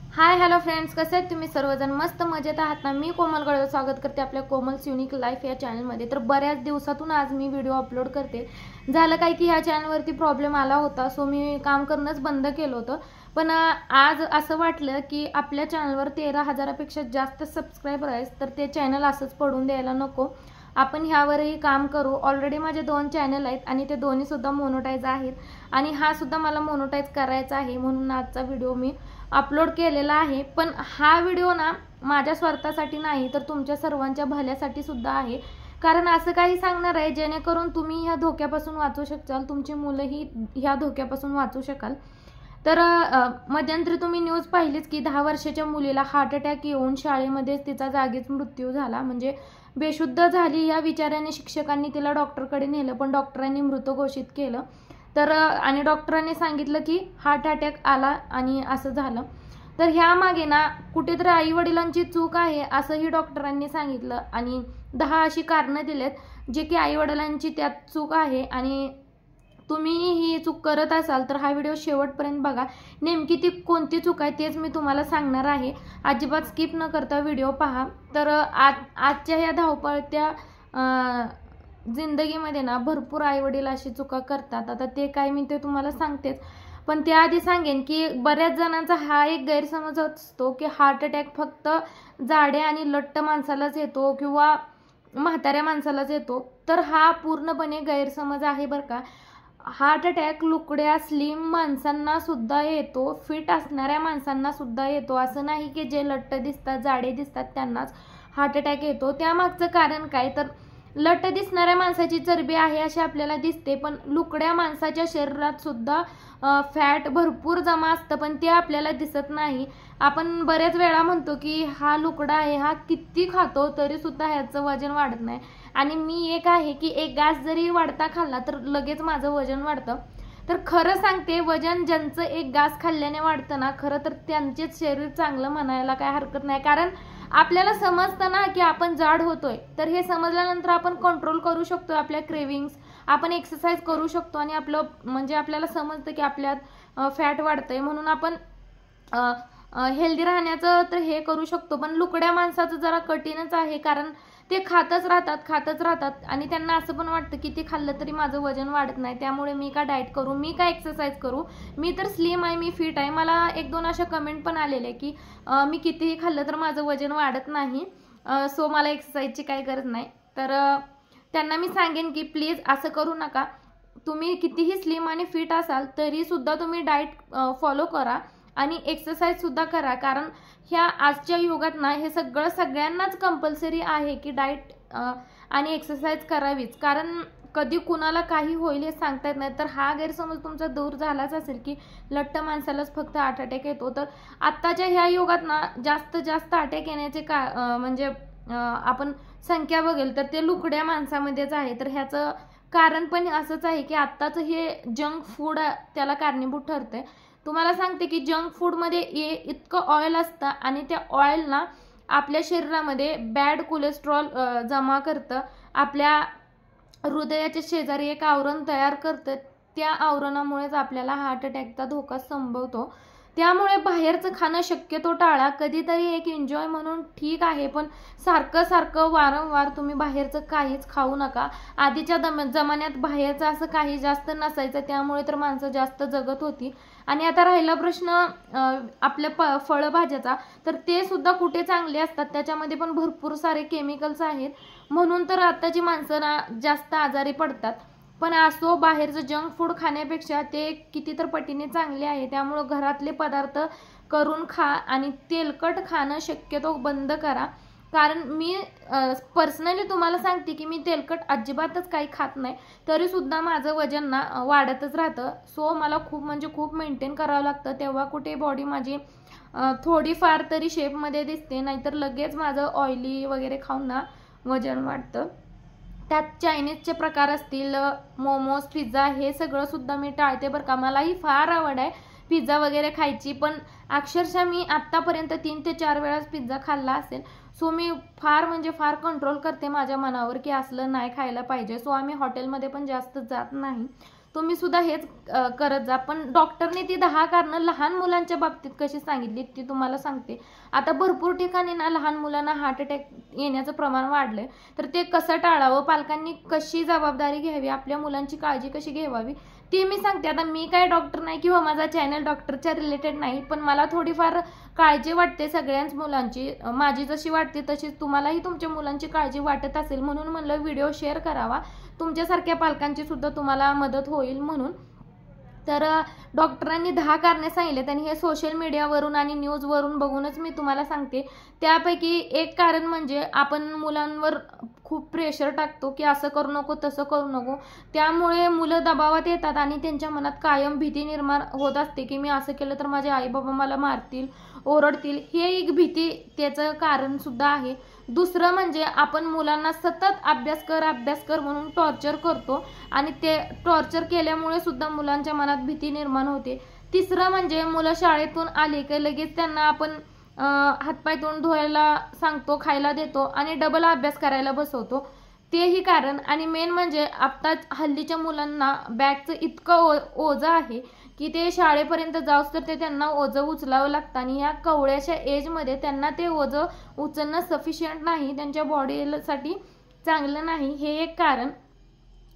Hi hello friends, कसे आहेत तुम्ही सर्वजण? मस्त मजेत आहात ना? मी कोमल गळवे स्वागत करते आपल्या कोमल्स युनिक लाईफ या चॅनलमध्ये। तर बऱ्याच दिवसातून आज मी व्हिडिओ अपलोड करते। झालं काय की ह्या चॅनलवरती प्रॉब्लेम आला होता, सो मी काम करणंच बंद केलं होतं। पण आज असं वाटलं की आपल्या चॅनलवर 13,000पेक्षा जास्त सबस्क्रायबर आहेत, तर ते चॅनल असंच पडून द्यायला नको। आपण ह्यावरही काम करू। ऑलरेडी माझे 2 चॅनल आहेत आणि ते दोन्ही सुद्धा मोनोटाइज आहेत आणि हा सुद्धा मला मोनोटाइज करायचा आहे, म्हणून आजचा व्हिडिओ मी अपलोड केलेला आहे। पण हा व्हिडिओ ना माझ्या स्वार्थासाठी नाही, तर तुमच्या सर्वांच्या भल्यासाठी सुद्धा आहे। कारण असं काही सांगणार आहे जेणेकरून तुम्ही ह्या धोक्यापासून वाचू शकाल, तुमची मुलंही ह्या धोक्यापासून वाचू शकाल। तर मध्यंतरी तुम्ही न्यूज पाहिलीच की 10 वर्षाच्या मुलीला हार्ट अटॅक येऊन शाळेमध्येच तिचा जागीच मृत्यू झाला। म्हणजे बेशुद्ध झाली या विचाराने शिक्षकांनी तिला डॉक्टरकडे नेलं, पण डॉक्टरांनी मृत घोषित केलं। तर आणि डॉक्टरांनी सांगितलं की हार्ट अटॅक आला आणि असं झालं। तर ह्यामागे ना कुठेतरी आई वडिलांची चूक आहे असंही डॉक्टरांनी सांगितलं आणि 10 अशी कारणं दिलेत जे की आई वडिलांची त्यात चूक आहे। आणि तुम्ही ही चूक करत असाल तर हा व्हिडिओ शेवटपर्यंत बघा, नेमकी ती कोणती चूक आहे तेच मी तुम्हाला सांगणार आहे। अजिबात स्किप न करता व्हिडिओ पहा। तर आजच्या ह्या धावपळत्या जिंदगीमध्ये ना भरपूर आईवडील अशी चुका करतात। आता ते काय मी ते तुम्हाला सांगतेच, पण त्याआधी सांगेन की बऱ्याच जणांचा हा एक गैरसमज असतो की हार्ट अटॅक फक्त जाडे आणि लठ्ठ माणसालाच येतो किंवा म्हाताऱ्या माणसालाच येतो। तर हा पूर्णपणे गैरसमज आहे बरं का। हार्ट अटॅक लुकड्या स्लिम माणसांना सुद्धा येतो, फिट असणाऱ्या माणसांना सुद्धा येतो। असं नाही की जे लठ्ठ दिसतात जाडे दिसतात त्यांनाच हार्ट अटॅक येतो। त्यामागचं कारण काय, तर लठ्ठ दिसणाऱ्या माणसाची चरबी आहे अशी आपल्याला दिसते, पण लुकड्या माणसाच्या शरीरात सुद्धा फॅट भरपूर जमा असतं, पण ते आपल्याला दिसत नाही। आपण बऱ्याच वेळा म्हणतो की हा लुकडा आहे, हा किती खातो तरी सुद्धा ह्याचं वजन वाढत नाही। आणि मी एक आहे की एक घास जरी वाढता खाल्ला तर लगेच माझं वजन वाढतं। तर खरं सांगते, वजन ज्यांचं एक घास खाल्ल्याने वाढतं ना, खरं तर त्यांचेच शरीर चांगलं म्हणायला काय हरकत नाही। कारण आपल्याला समजतं ना की आपण जाड होतोय, तर हे समजल्यानंतर आपण कंट्रोल करू शकतो आपल्या क्रेविंग्स, आपण एक्सरसाइज करू शकतो आणि आपलं म्हणजे आपल्याला समजतं की आपल्यात फॅट वाढतंय, म्हणून आपण हेल्दी राहण्याचं तर हे करू शकतो। पण लुकड्या माणसाचं जरा कठीणच आहे, कारण ते खातच राहतात आणि त्यांना असं पण वाटतं की ते खाल्लं तरी माझं वजन वाढत नाही, त्यामुळे मी का डाएट करू, मी का एक्सरसाइज करू, मी तर स्लिम आहे, मी फिट आहे। मला 1-2 अशा कमेंट पण आलेले की मी कितीही खाल्लं तर माझं वजन वाढत नाही, सो मला एक्सरसाइजची काही गरज नाही। तर त्यांना मी सांगेन की प्लीज असं करू नका। तुम्ही कितीही स्लिम आणि फिट असाल तरी सुद्धा तुम्ही डाएट फॉलो करा आणि एक्सरसाइज सुद्धा करा। कारण ह्या आजच्या युगात ना हे सगळं सगळ्यांनाच कंपल्सरी आहे की डाएट आणि एक्सरसाइज करावीच। कारण कधी कुणाला काही होईल हे सांगता येत नाही। तर हा गैरसमज तुमचा दूर झालाच असेल की लठ्ठ माणसालाच फक्त हार्ट अटॅक येतो। तर आत्ताच्या ह्या युगात ना जास्त अटॅक येण्याचे म्हणजे आपण संख्या बघेल तर ते लुकड्या माणसामध्येच आहे। तर ह्याचं कारण पण असंच आहे की आत्ताचं हे जंक फूड त्याला कारणीभूत ठरते। तुम्हाला सांगते की जंक फूडमध्ये इतकं ऑइल असतं आणि त्या ऑइल ना आपल्या शरीरामध्ये बॅड कोलेस्ट्रॉल जमा करतं, आपल्या हृदयाच्या शेजारी एक आवरण तयार करतं, त्या आवरणामुळेच आपल्याला हार्ट अटॅकचा धोका संभवतो। त्यामुळे बाहेरचं खाणं शक्यतो टाळा। कधीतरी एक एन्जॉय म्हणून ठीक आहे, पण सारखं वारंवार तुम्ही बाहेरचं काहीच खाऊ नका। आधीच्या जमान्यात बाहेरचं असं काही जास्त नसायचं, त्यामुळे तर माणसं जास्त जगत होती। आणि आता राहिला प्रश्न आपल्या फळभाज्याचा, तर ते सुद्धा कुठे चांगले असतात, त्याच्यामध्ये पण भरपूर सारे केमिकल्स आहेत, म्हणून तर आताची माणसं ना जास्त आजारी पडतात। पण असो, बाहेरचं जंक फूड खाण्यापेक्षा ते किती तर पटीने चांगले आहे। त्यामुळे घरातले पदार्थ करून खा आणि तेलकट खाणं शक्यतो बंद करा। कारण मी पर्सनली तुम्हाला सांगते की मी तेलकट अजिबातच काही खात नाही, तरी सुद्धा माझं वजन ना वाढतच राहतं। सो मला खूप मेंटेन करावं लागतं, तेव्हा कुठे बॉडी माझी थोडीफार तरी शेपमध्ये दिसते, नाहीतर लगेच माझं ऑइली वगैरे खाऊन ना वजन वाढतं। त्यात चायनीजचे प्रकार असतील, मोमोज, पिझ्झा, हे सगळं सुद्धा मी टाळते बरं का। मलाही फार आवड आहे पिझ्झा वगैरे खायची, पण अक्षरशः मी आत्तापर्यंत 3 ते 4 वेळाच पिझ्झा खाल्ला असेल। सो मी फार कंट्रोल करते माझ्या मनावर की असलं नाही खायला पाहिजे। सो आम्ही हॉटेलमध्ये पण जास्त जात नाही। तुम्ही सुद्धा हेच करत जा. पण डॉक्टरने ती 10 कारणं लहान मुलांच्या बाबतीत कशी सांगितली ती तुम्हाला सांगते. आता भरपूर ठिकाणी ना लहान मुलांना हार्ट अटॅक येण्याचं प्रमाण वाढलंय, तर ते कसं टाळावं, पालकांनी कशी जबाबदारी घ्यावी, आपल्या मुलांची काळजी कशी घ्यावी ते मी सांगते. आता मी काय डॉक्टर नाही किंवा माझा चॅनल डॉक्टरच्या रिलेटेड नाही, पण मला थोडीफार काळजी वाटते सगळ्याच मुलांची. माझी जशी वाटते तशीच तुम्हालाही तुमच्या मुलांची काळजी वाटत असेल, म्हणून म्हणलं व्हिडिओ शेअर करावा, तुमच्यासारख्या पालकांची सुद्धा तुम्हाला मदत होईल म्हणून. तर डॉक्टरांनी 10 कारणे सांगितलेत आणि हे सोशल मीडियावरून आणि न्यूजवरून बघूनच मी तुम्हाला सांगते. त्यापैकी एक कारण म्हणजे आपण मुलांवर खूप प्रेशर टाकतो की असं करू नको तसं करू नको, त्यामुळे मुलं दबावात येतात आणि त्यांच्या मनात कायम भीती निर्माण होत असते की मी असं केलं तर माझे आई बाबा मला मारतील, ओरडतील. हे एक भीती त्याचं कारण सुद्धा आहे. दुसरं म्हणजे आपण मुलांना सतत अभ्यास कर म्हणून टॉर्चर करतो आणि ते टॉर्चर केल्यामुळे सुद्धा मुलांच्या मनात भीती निर्माण होते. तिसरं म्हणजे मुलं शाळेतून आले की लगेच त्यांना आपण हातपाय तोंड धुवायला सांगतो, खायला देतो आणि डबल अभ्यास करायला बसवतो, तेही कारण. आणि मेन म्हणजे आता हल्लीच्या मुलांना बॅगचं इतकं ओझं आहे की ते शाळेपर्यंत जाऊस तर ते त्यांना ओझं उचलावं लागतं आणि ह्या कवळ्याच्या एजमध्ये त्यांना ते ओझं उचलणं सफिशियंट नाही, त्यांच्या बॉडीसाठी चांगलं नाही, हे एक कारण.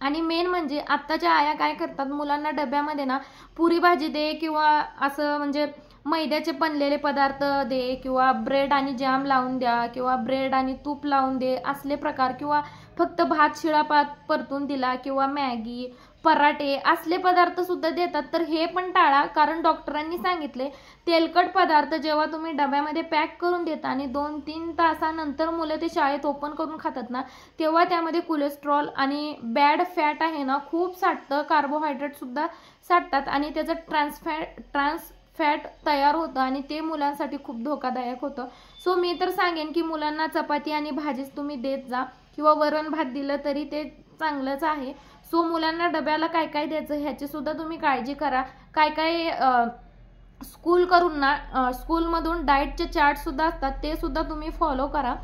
आणि मेन म्हणजे आत्ताच्या आया काय करतात, मुलांना डब्यामध्ये ना पुरी भाजी दे किंवा असं म्हणजे मैद्याचे बनलेले पदार्थ दे किंवा ब्रेड आणि जॅम लावून द्या किंवा ब्रेड आणि तूप लावून दे असले प्रकार, किंवा फक्त भात शिळा भात परतून दिला किंवा मॅगी पराठे असले पदार्थ सुद्धा देतात. तर हे पण टाळा, कारण डॉक्टरांनी सांगितले तेलकट पदार्थ जेव्हा तुम्ही डब्यामध्ये पॅक करून देता आणि 2-3 तासानंतर मुलं ते शाळेत ओपन करून खातात ना, तेव्हा त्यामध्ये कोलेस्ट्रॉल आणि बॅड फॅट आहे ना खूप साठतं, कार्बोहायड्रेट सुद्धा साठतात आणि त्याचं ट्रान्स फॅट तयार होतं आणि ते मुलांसाठी खूप धोकादायक होतं. सो मी तर सांगेन की मुलांना चपाती आणि भाजीच तुम्ही देत जा किंवा वरण भात दिलं तरी ते चांगलंच आहे. सो मुलांना डब्याला काय काय द्यायचं ह्याची सुद्धा तुम्ही काळजी करा. काय काय स्कूल करून ना स्कूलमधून डाएटचे चार्ट सुद्धा असतात, ते सुद्धा तुम्ही फॉलो करा.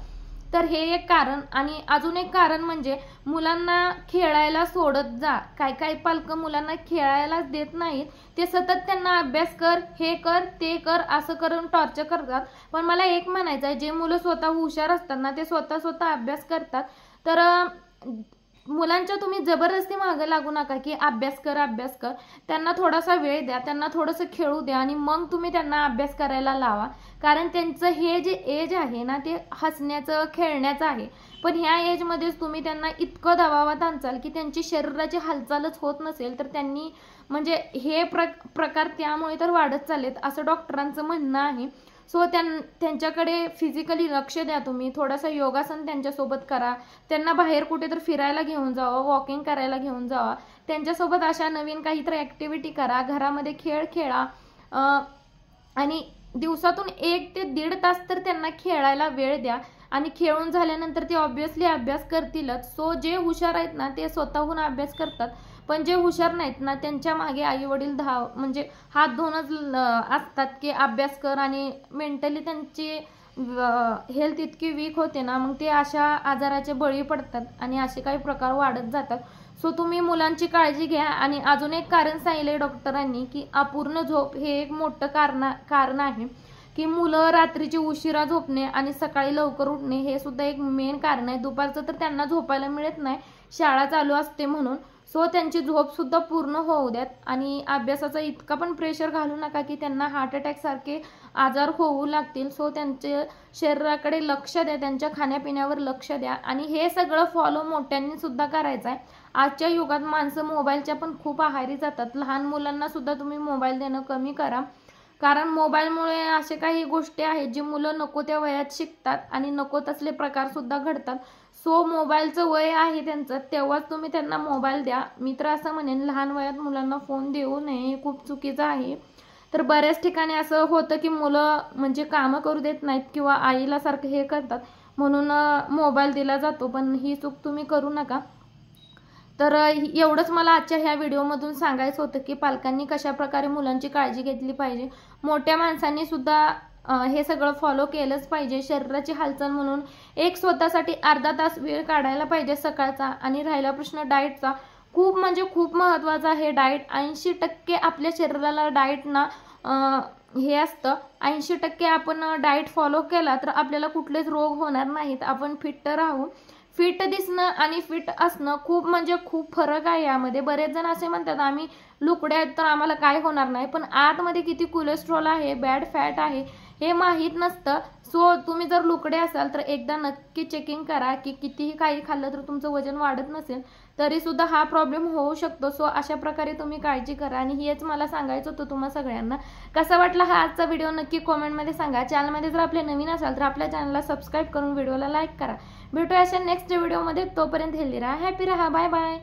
तर हे एक कारण. आणि अजून एक कारण म्हणजे मुलांना खेळायला सोडत जा. काय काय पालक मुलांना खेळायलाच देत नाहीत, ते सतत त्यांना अभ्यास कर, हे कर, ते कर असं करून टॉर्चर करतात. पण मला एक म्हणायचं आहे, जे मुलं स्वतः हुशार असतात ना ते स्वतः अभ्यास करतात. तर मुलांच्या तुम्ही जबरदस्ती मागे लागू नका की अभ्यास कर. त्यांना थोडासा वेळ द्या, त्यांना थोडंसं खेळू द्या आणि मग तुम्ही त्यांना अभ्यास करायला लावा. कारण त्यांचं हे जे एज आहे ना ते हसण्याचं खेळण्याचं आहे, पण ह्या एजमध्येच तुम्ही त्यांना इतकं दबावात आणचाल की त्यांची शरीराची हालचालच होत नसेल तर त्यांनी म्हणजे हे प्रकार त्यामुळे तर वाढत चाललेत असं डॉक्टरांचं म्हणणं आहे. सो त्यांच्याकडे फिजिकली लक्ष द्या तुम्ही, थोडासा योगासन त्यांच्यासोबत करा, त्यांना बाहेर कुठे तर फिरायला घेऊन जावा, वॉकिंग करायला घेऊन जावा, त्यांच्यासोबत अशा नवीन काहीतरी ॲक्टिव्हिटी करा, घरामध्ये खेळ खेळा आणि दिवसातून 1 ते 1.5 तास तर त्यांना खेळायला वेळ द्या. आणि खेळून झाल्यानंतर ते ऑब्व्हियसली अभ्यास करतीलच. सो जे हुशार आहेत ना ते स्वतःहून अभ्यास करतात, पण जे हुशार नाहीत ना त्यांच्या मागे आई वडील म्हणजे हात धुवूनच असतात की अभ्यास कर, आणि मेंटली त्यांची हेल्थ इतकी वीक होते ना मग ते अशा आजाराचे बळी पडतात आणि असे काही प्रकार वाढत जातात. सो तुम्ही मुलांची काळजी घ्या. आणि अजून एक कारण सांगितले डॉक्टरांनी की अपूर्ण झोप हे एक मोठं कारण आहे की मुलं रात्रीची उशिरा झोपणे आणि सकाळी लवकर उठणे हे सुद्धा एक मेन कारण आहे. दुपारचं तर त्यांना झोपायला मिळत नाही, शाळा चालू असते म्हणून. सो त्यांची झोप सुद्धा पूर्ण होऊ द्यात आणि अभ्यासाचा इतका पण प्रेशर घालू नका की त्यांना हार्ट अटॅक सारखे आजार होऊ लागतील. सो त्यांच्या शरीराकडे लक्ष द्या, त्यांच्या खाण्यापिण्यावर लक्ष द्या आणि हे सगळं फॉलो मोठ्यांनी सुद्धा करायचं आहे. आजच्या युगात माणसं मोबाईलच्या पण खूप आहारी जातात. लहान मुलांना सुद्धा तुम्ही मोबाईल देणं कमी करा, कारण मोबाईलमुळे असे काही गोष्टी आहेत जी मुलं नको त्या वयात शिकतात आणि नको तसले प्रकार सुद्धा घडतात. सो मोबाईलचं वय आहे त्यांचं तेव्हाच तुम्ही त्यांना मोबाईल द्या. मी तर असं म्हणेन लहान वयात मुलांना फोन देऊ नये, हे खूप चुकीचं आहे. तर बऱ्याच ठिकाणी असं होतं की मुलं म्हणजे कामं करू देत नाहीत किंवा आईला सारखं हे करतात म्हणून मोबाईल दिला जातो, पण ही चूक तुम्ही करू नका. तर एवढंच मला आजच्या ह्या व्हिडिओमधून सांगायचं होतं की पालकांनी कशा प्रकारे मुलांची काळजी घेतली पाहिजे. मोठ्या माणसांनी सुद्धा हे सगळं फॉलो केलंच पाहिजे. शरीराची हालचाल म्हणून एक स्वतःसाठी अर्धा तास वेळ काढायला पाहिजे सकाळचा. आणि राहिला प्रश्न डाएटचा, खूप म्हणजे खूप महत्त्वाचं आहे डाएट. 80% आपल्या शरीराला डाएट ना हे असतं. 80% आपण डाएट फॉलो केला तर आपल्याला कुठलेच रोग होणार नाहीत, आपण फिट राहू. फिट दिसणं आणि फिट असणं खूप म्हणजे खूप फरक आहे यामध्ये. बरेच जण असे म्हणतात आम्ही लुकडे आहेत तर आम्हाला काय होणार नाही, पण आतमध्ये किती कोलेस्ट्रॉल आहे, बॅड फॅट आहे हे माहीत नसतं. सो तुम्ही जर लुकडे असाल तर एकदा नक्की चेकिंग करा की कितीही काही खाल्लं तर तुमचं वजन वाढत नसेल तरी सुद्धा हा प्रॉब्लेम होऊ शकतो. सो अशा प्रकारे तुम्ही काळजी करा. आणि हेच मला सांगायचं होतं तुम्हा सगळ्यांना. कसा वाटला हा आजचा व्हिडिओ नक्की कॉमेंटमध्ये सांगा. चॅनलमध्ये जर आपले नवीन असाल तर आपल्या चॅनलला सबस्क्राईब करून व्हिडिओला लाईक करा. भेटूया अशा नेक्स्ट व्हिडिओमध्ये. तोपर्यंत हेल्दी राहा, हॅपी राहा, बाय बाय.